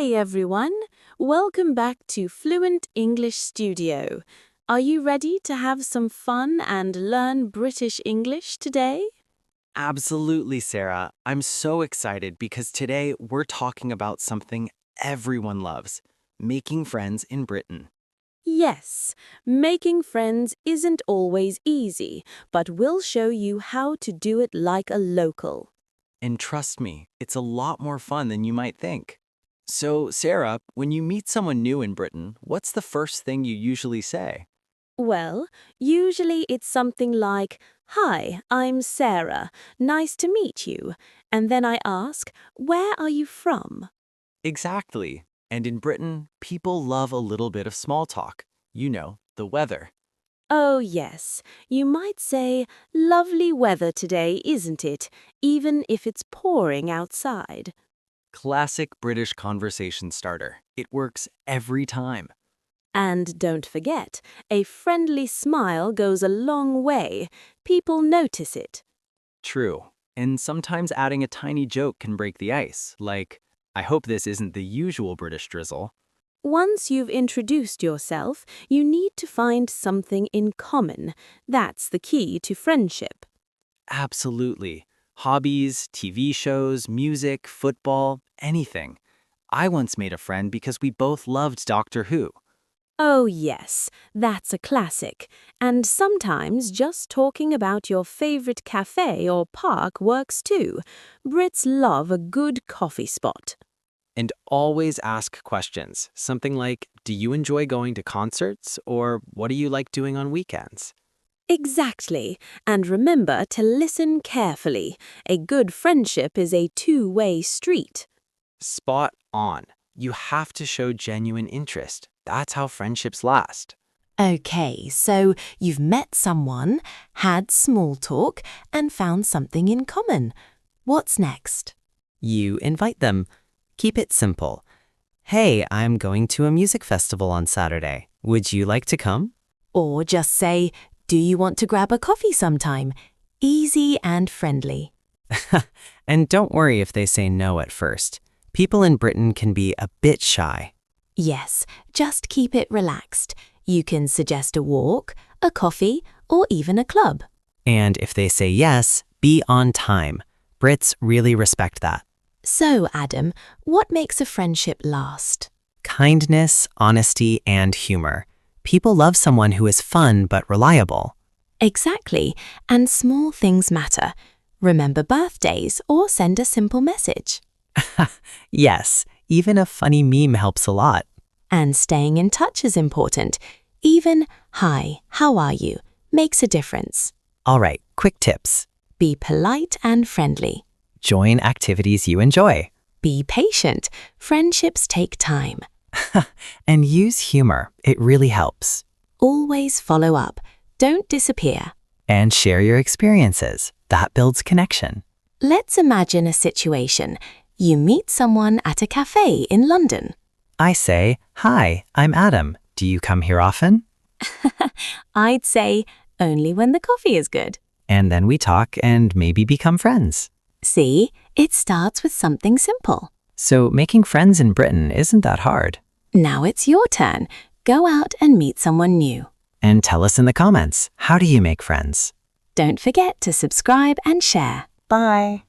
Hey everyone, welcome back to Fluent English Studio. Are you ready to have some fun and learn British English today? Absolutely, Sarah. I'm so excited because today we're talking about something everyone loves, making friends in Britain. Yes, making friends isn't always easy, but we'll show you how to do it like a local. And trust me, it's a lot more fun than you might think. So, Sarah, when you meet someone new in Britain, what's the first thing you usually say? Well, usually it's something like, "Hi, I'm Sarah. Nice to meet you." And then I ask, "Where are you from?" Exactly. And in Britain, people love a little bit of small talk. You know, the weather. Oh, yes. You might say, "Lovely weather today, isn't it?" even if it's pouring outside. Classic British conversation starter. It works every time. And don't forget, a friendly smile goes a long way. People notice it. True. And sometimes adding a tiny joke can break the ice, like, I hope this isn't the usual British drizzle. Once you've introduced yourself, you need to find something in common. That's the key to friendship. Absolutely. Hobbies, TV shows, music, football, anything. I once made a friend because we both loved Doctor Who. Oh, yes, that's a classic. And sometimes just talking about your favorite cafe or park works too. Brits love a good coffee spot. And always ask questions. Something like, do you enjoy going to concerts? Or what do you like doing on weekends? Exactly. And remember to listen carefully. A good friendship is a two-way street. Spot on. You have to show genuine interest. That's how friendships last. Okay, so you've met someone, had small talk, and found something in common. What's next? You invite them. Keep it simple. Hey, I'm going to a music festival on Saturday. Would you like to come? Or just say, do you want to grab a coffee sometime? Easy and friendly. And don't worry if they say no at first. People in Britain can be a bit shy. Yes, just keep it relaxed. You can suggest a walk, a coffee, or even a club. And if they say yes, be on time. Brits really respect that. So, Adam, what makes a friendship last? Kindness, honesty, and humor. People love someone who is fun but reliable. Exactly, and small things matter. Remember birthdays or send a simple message. Yes, even a funny meme helps a lot. And staying in touch is important. Even, "Hi, how are you?" makes a difference. All right, quick tips. Be polite and friendly. Join activities you enjoy. Be patient. Friendships take time. And use humor. It really helps. Always follow up. Don't disappear. And share your experiences. That builds connection. Let's imagine a situation. You meet someone at a cafe in London. I say, hi, I'm Adam. Do you come here often? I'd say, only when the coffee is good. And then we talk and maybe become friends. See, it starts with something simple. So making friends in Britain isn't that hard. Now it's your turn. Go out and meet someone new. And tell us in the comments, how do you make friends? Don't forget to subscribe and share. Bye.